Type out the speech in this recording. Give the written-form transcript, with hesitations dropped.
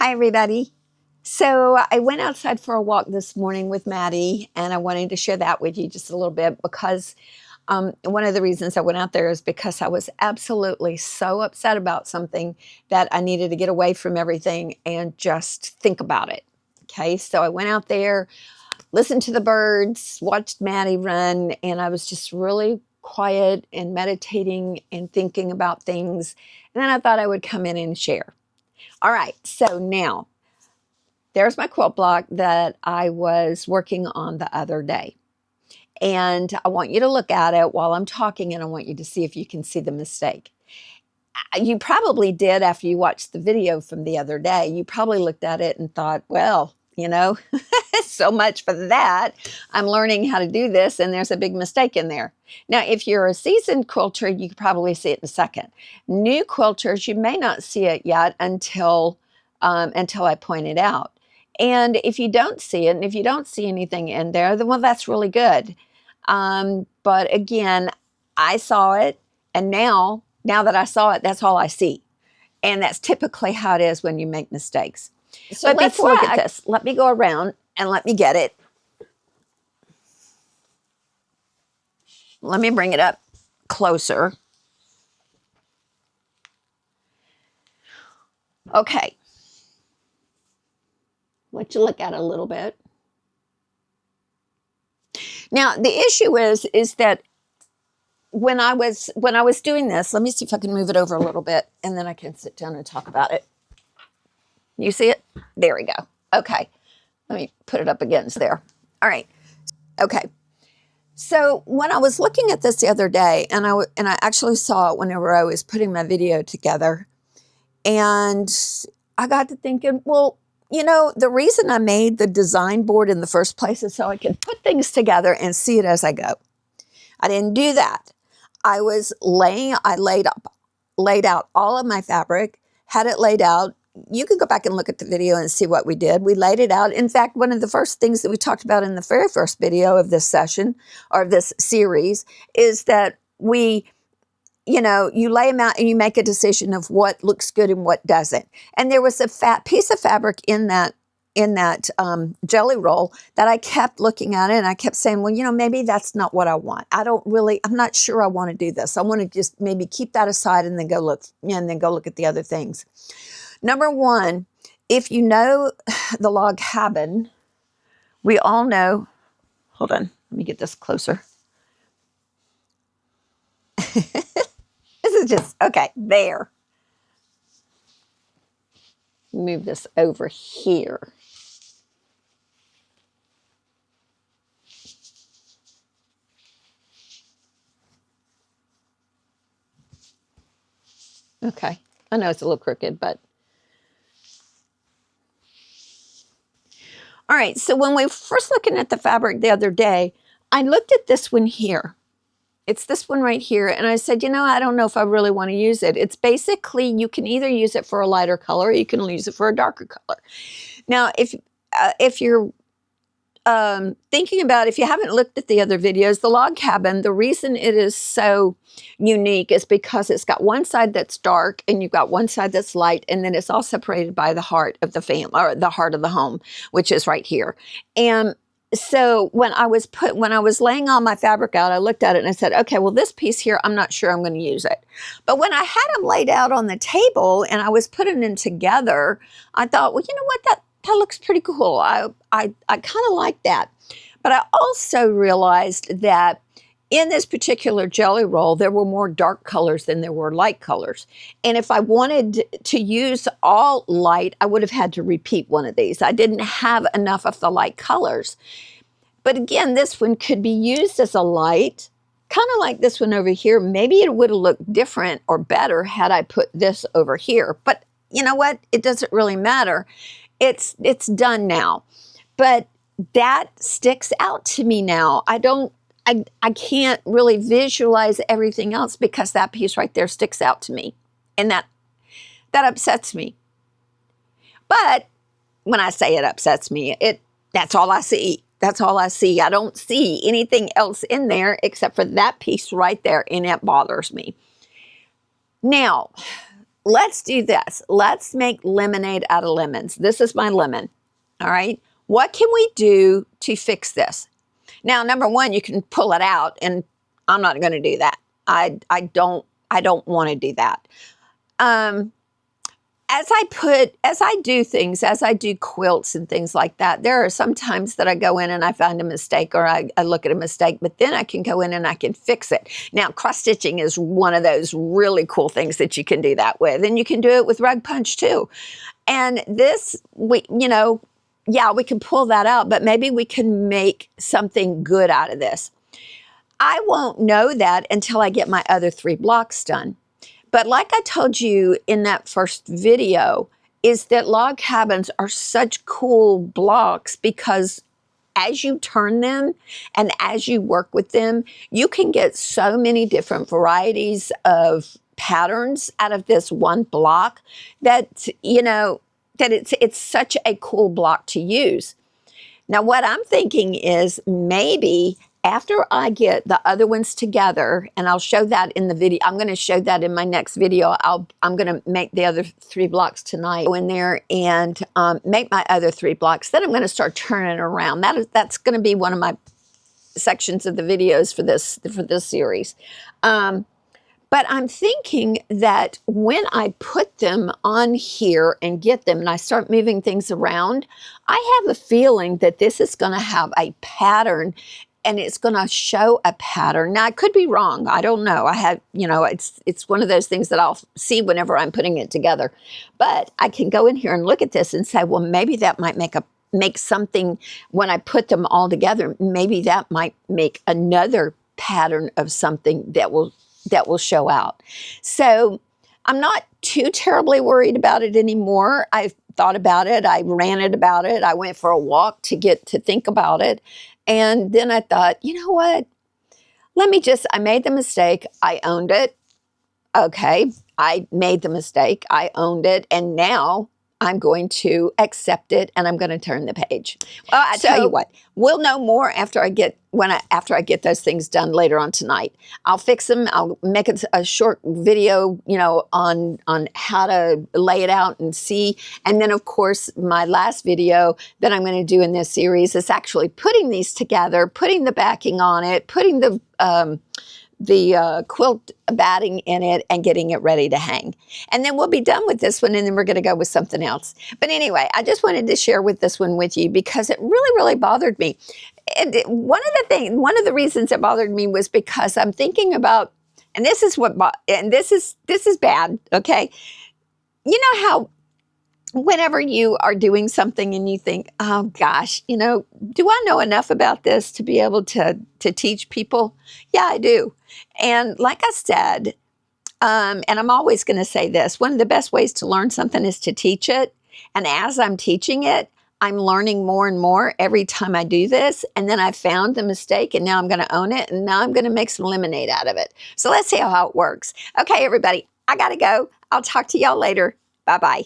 Hi, everybody. So I went outside for a walk this morning with Maddie, and I wanted to share that with you just a little bit because one of the reasons I went out there is because I was absolutely so upset about something that I needed to get away from everything and just think about it. Okay, so I went out there, listened to the birds, watched Maddie run, and I was just really quiet and meditating and thinking about things. And then I thought I would come in and share. All right, so now there's my quilt block that I was working on the other day. And I want you to look at it while I'm talking, and I want you to see if you can see the mistake. You probably did after you watched the video from the other day. You probably looked at it and thought, well, so much for that. I'm learning how to do this, and there's a big mistake in there. Now, if you're a seasoned quilter, you could probably see it in a second. New quilters, you may not see it yet until I point it out. And if you don't see it, and if you don't see anything in there, then well, that's really good. But again, I saw it, and now that I saw it, that's all I see. And that's typically how it is when you make mistakes. So let's look at this. Let me go around and let me get it. Let me bring it up closer. Okay. Let you look at it a little bit. Now, the issue is that when I was doing this, let me see if I can move it over a little bit, and then I can sit down and talk about it. You see it? There we go. Okay. Let me put it up against there. All right. Okay. So when I was looking at this the other day, and I actually saw it whenever I was putting my video together, and I got to thinking, well, the reason I made the design board in the first place is so I can put things together and see it as I go. I didn't do that. I laid out all of my fabric, had it laid out. You can go back and look at the video and see what we did. We laid it out. In fact, one of the first things that we talked about in the very first video of this session or this series is that you lay them out and you make a decision of what looks good and what doesn't. And there was a fat piece of fabric in that jelly roll that I kept looking at it, and I kept saying, well, maybe that's not what I want. I'm not sure I want to do this. I want to just maybe keep that aside and then go look at the other things. Number one, if you know the log cabin, we all know, hold on, let me get this closer. This is just, okay, there. Move this over here. Okay, I know it's a little crooked, but. All right, so when we were first looking at the fabric the other day, I looked at this one here. It's this one right here, and I said, I don't know if I really want to use it. It's basically, you can either use it for a lighter color or you can use it for a darker color. Now, if you're thinking about, if you haven't looked at the other videos, the log cabin, the reason it is so unique is because it's got one side that's dark and you've got one side that's light, and then it's all separated by the heart of the family, or the heart of the home, which is right here. And so when I was laying all my fabric out, I looked at it and I said, okay, well, this piece here, I'm not sure I'm going to use it. But when I had them laid out on the table and I was putting them together, I thought, well, you know what, that looks pretty cool. I kind of like that. But I also realized that in this particular jelly roll, there were more dark colors than there were light colors. And if I wanted to use all light, I would have had to repeat one of these. I didn't have enough of the light colors. But again, this one could be used as a light, kind of like this one over here. Maybe it would have looked different or better had I put this over here. But you know what? It doesn't really matter. It's done now. But that sticks out to me now. I can't really visualize everything else because that piece right there sticks out to me. And that upsets me. But when I say it upsets me, that's all I see. That's all I see. I don't see anything else in there except for that piece right there, and it bothers me. Now, let's do this. Let's make lemonade out of lemons. This is my lemon. All right. What can we do to fix this? Now, number one, you can pull it out, and I'm not going to do that. I don't want to do that. As I do things, as I do quilts and things like that, there are some times that I go in and I find a mistake, or I look at a mistake, but then I can go in and I can fix it. Now, cross stitching is one of those really cool things that you can do that with, and you can do it with rug punch too. And this, yeah, we can pull that out, but maybe we can make something good out of this. I won't know that until I get my other 3 blocks done. But like I told you in that first video, is that log cabins are such cool blocks because as you turn them and as you work with them, you can get so many different varieties of patterns out of this one block that, that it's such a cool block to use. Now, what I'm thinking is maybe after I get the other ones together, and I'll show that in the video, I'm going to show that in my next video. I'm going to make the other 3 blocks tonight. Go in there and make my other 3 blocks. Then I'm going to start turning around. That's going to be one of my sections of the videos for this series. But I'm thinking that when I put them on here and get them and I start moving things around, I have a feeling that this is going to have a pattern and it's going to show a pattern. Now, I could be wrong. I don't know. I have, it's one of those things that I'll see whenever I'm putting it together. But I can go in here and look at this and say, well, maybe that might make something when I put them all together. Maybe that might make another pattern of something that will show out. So I'm not too terribly worried about it anymore. I've thought about it. I ranted about it. I went for a walk to get to think about it. And then I thought, you know what? I made the mistake. I owned it. Okay. I made the mistake. I owned it. And now I'm going to accept it and I'm going to turn the page. Well, I tell you what, we'll know more after I get those things done later on tonight. I'll fix them. I'll make a short video, on how to lay it out and see. And then, of course, my last video that I'm going to do in this series is actually putting these together, putting the backing on it, putting the quilt batting in it and getting it ready to hang. And then we'll be done with this one and then we're going to go with something else. But anyway, I just wanted to share this one with you because it really, really bothered me. And one of the reasons it bothered me was because I'm thinking about, and this is bad, okay? You know how whenever you are doing something and you think, oh gosh, do I know enough about this to be able to teach people? Yeah, I do. And like I said, and I'm always going to say this, one of the best ways to learn something is to teach it. And as I'm teaching it, I'm learning more and more every time I do this. And then I found the mistake and now I'm going to own it. And now I'm going to make some lemonade out of it. So let's see how it works. Okay, everybody, I got to go. I'll talk to y'all later. Bye-bye.